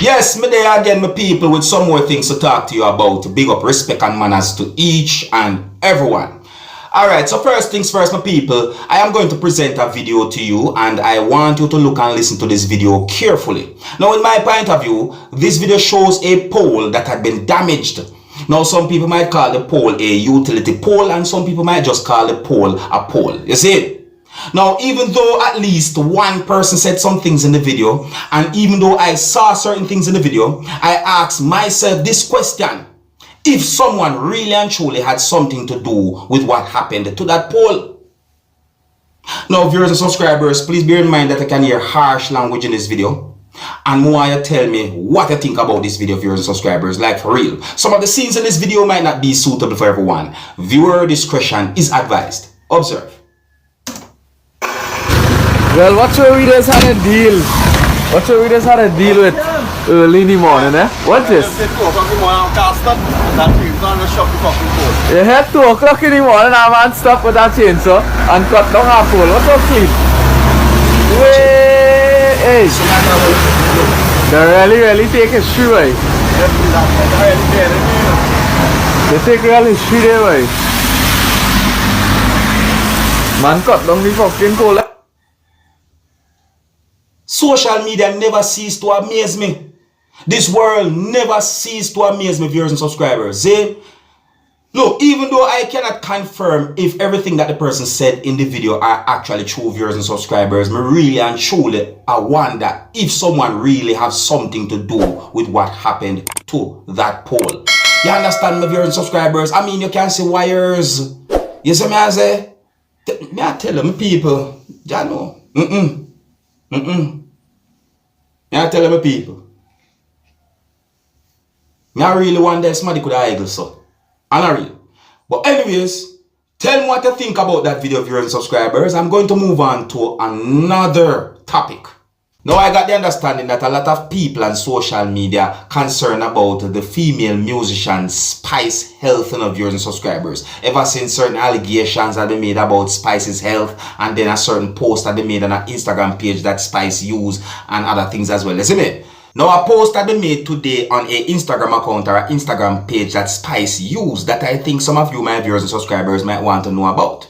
Yes, me there again, my people, with some more things to talk to you about. Big up respect and manners to each and everyone. Alright, so first things first, my people, I am going to present a video to you and I want you to look and listen to this video carefully. Now, in my point of view, this video shows a pole that had been damaged. Now, some people might call the pole a utility pole and some people might just call the pole a pole. You see? Now, even though at least one person said some things in the video, and even though I saw certain things in the video, I asked myself this question: if someone really and truly had something to do with what happened to that pole. Now, viewers and subscribers, please bear in mind that I can hear harsh language in this video. And more, you tell me what you think about this video, viewers and subscribers, like for real. Some of the scenes in this video might not be suitable for everyone. Viewer discretion is advised. Observe. Well, what's your videos had a deal? What's your videos had a deal with early in the morning, eh? What's this? You had 2 o'clock in the morning, I man stop with that chainsaw and cut down our pole. What's up, sleep? Hey! They really take history, boy. They take real history there, boy. Man cut down the fucking pole. Social media never cease to amaze me. This world never cease to amaze me, viewers and subscribers. See? Look, even though I cannot confirm if everything that the person said in the video are actually true, viewers and subscribers, me really and truly I wonder if someone really has something to do with what happened to that pole. You understand me, viewers and subscribers? I mean, you can see wires. You see me, I say? Me I tell them, people, you know. I tell them, people, I really wonder if somebody could have eagle so. And I really. But anyways, tell me what you think about that video, viewers and subscribers. I'm going to move on to another topic. Now, I got the understanding that a lot of people on social media concerned about the female musician Spice Health, viewers and subscribers. Ever since certain allegations have been made about Spice's health, and then a certain post that they made on an Instagram page that Spice used, and other things as well, isn't it? Now, a post that they made today on an Instagram account or an Instagram page that Spice used that I think some of you, my viewers and subscribers, might want to know about.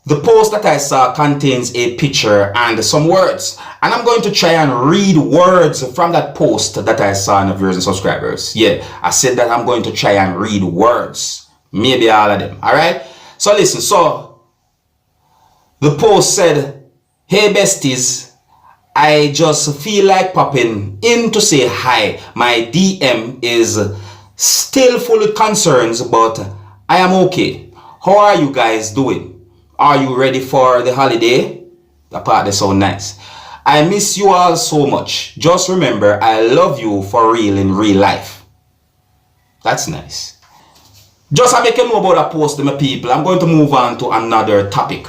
The post that I saw contains a picture and some words, and I'm going to try and read words from that post that I saw in the viewers and subscribers. Yeah, I said that I'm going to try and read words, maybe all of them. All right, so listen. So the post said, "Hey besties, I just feel like popping in to say hi. My DM is still full of concerns, but I am okay. How are you guys doing? Are you ready for the holiday?" The part is so nice. "I miss you all so much. Just remember, I love you for real in real life." That's nice. Just to make you know about that post, my people, I'm going to move on to another topic.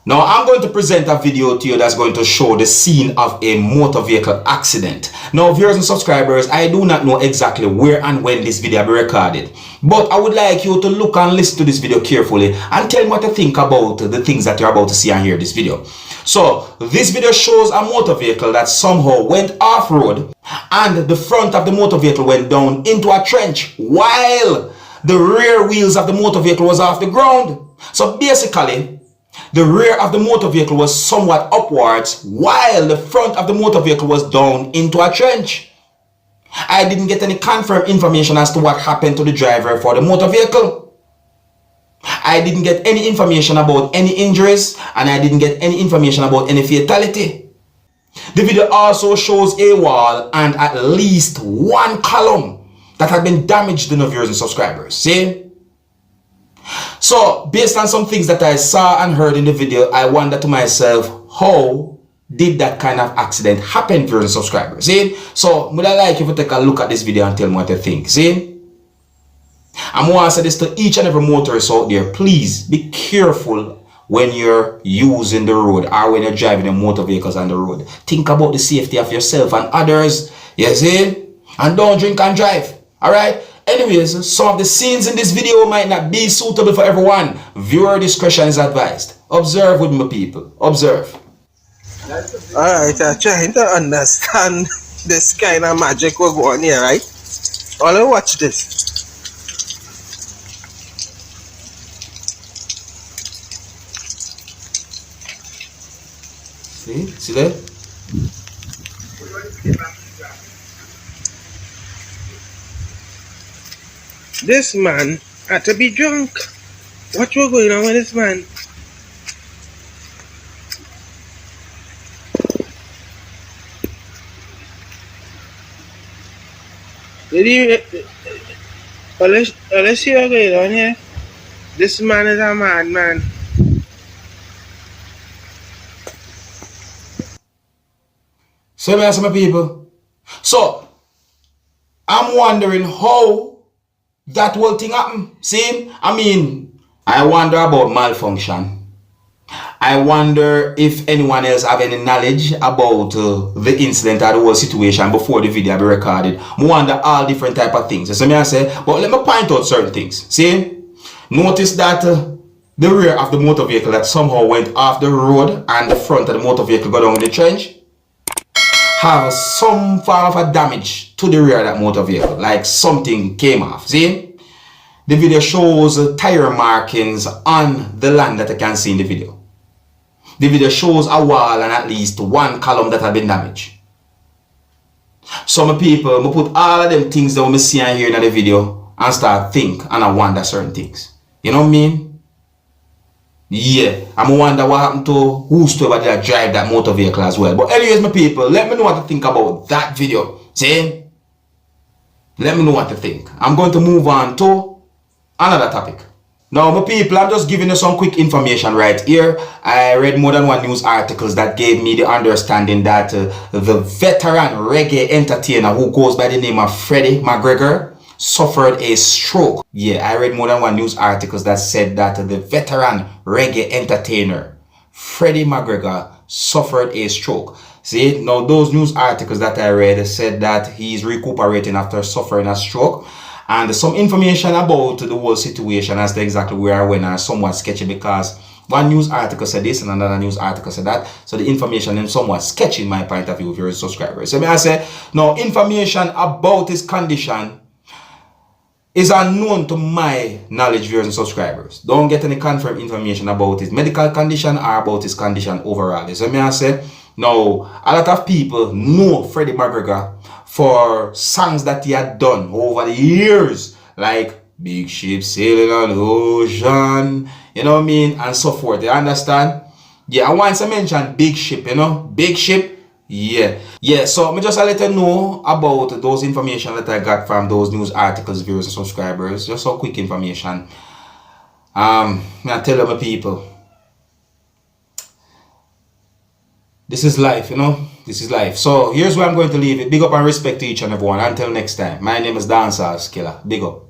Now, I'm going to present a video to you that's going to show the scene of a motor vehicle accident. Now, viewers and subscribers, I do not know exactly where and when this video will be recorded. But I would like you to look and listen to this video carefully and tell me what you think about the things that you're about to see and hear this video. So, this video shows a motor vehicle that somehow went off-road and the front of the motor vehicle went down into a trench while the rear wheels of the motor vehicle was off the ground. So, basically, the rear of the motor vehicle was somewhat upwards while the front of the motor vehicle was down into a trench. I didn't get any confirmed information as to what happened to the driver for the motor vehicle. I didn't get any information about any injuries, and I didn't get any information about any fatality. The video also shows a wall and at least one column that had been damaged in the viewers and subscribers. See? So, based on some things that I saw and heard in the video, I wonder to myself, how did that kind of accident happen, viewers and subscribers? See? So, would I like you to take a look at this video and tell me what you think? See? I'm going to say this to each and every motorist out there. Please be careful when you're using the road or when you're driving the motor vehicles on the road. Think about the safety of yourself and others. You see? And don't drink and drive. Alright? Anyways, some of the scenes in this video might not be suitable for everyone. Viewer discretion is advised. Observe with me, people. Observe. Alright, I'm trying to understand this kind of magic will go on here, right? All you watch this. See there? This man had to be drunk. What was going on with this man? Did he? Let's see what's going on here. This man is a madman. So, me ask my people. So, I'm wondering how that whole thing happened. See? I mean, I wonder about malfunction. I wonder if anyone else have any knowledge about the incident or the whole situation before the video be recorded. I wonder all different type of things. So me I say, but let me point out certain things. See? Notice that the rear of the motor vehicle that somehow went off the road and the front of the motor vehicle got down in the trench have some form of a damage to the rear of that motor vehicle. Like something came off. See? The video shows tire markings on the land that you can see in the video. The video shows a wall and at least one column that have been damaged. Some people, I put all of them things that we see and hear in the video and start think and I wonder certain things. You know what I mean? Yeah, I'm wonder what happened to whosoever that drive that motor vehicle as well. But anyways, my people, let me know what to think about that video. See? Let me know what to think. I'm going to move on to another topic. Now, my people, I'm just giving you some quick information right here. I read more than one news articles that gave me the understanding that the veteran reggae entertainer who goes by the name of Freddie McGregor suffered a stroke. Yeah, I read more than one news articles that said that the veteran reggae entertainer Freddie McGregor suffered a stroke. See, now those news articles that I read said that he's recuperating after suffering a stroke. And some information about the whole situation as to exactly where I went are somewhat sketchy because one news article said this and another news article said that. So the information is somewhat sketchy in my point of view if you're a subscriber. So may I say, now information about his condition is unknown to my knowledge, viewers and subscribers. Don't get any confirmed information about his medical condition or about his condition overall. So may I say, now a lot of people know Freddie McGregor for songs that he had done over the years, like Big Ship Sailing on the Ocean, you know what I mean, and so forth. You understand? Yeah, I want to mention Big Ship, you know, Big Ship. Yeah, so me just let you know about those information that I got from those news articles, viewers and subscribers. Just some quick information. I tell you my people, this is life, you know. This is life. So here's where I'm going to leave it. Big up and respect to each and everyone. Until next time. My name is Dancehall Skilla. Big up.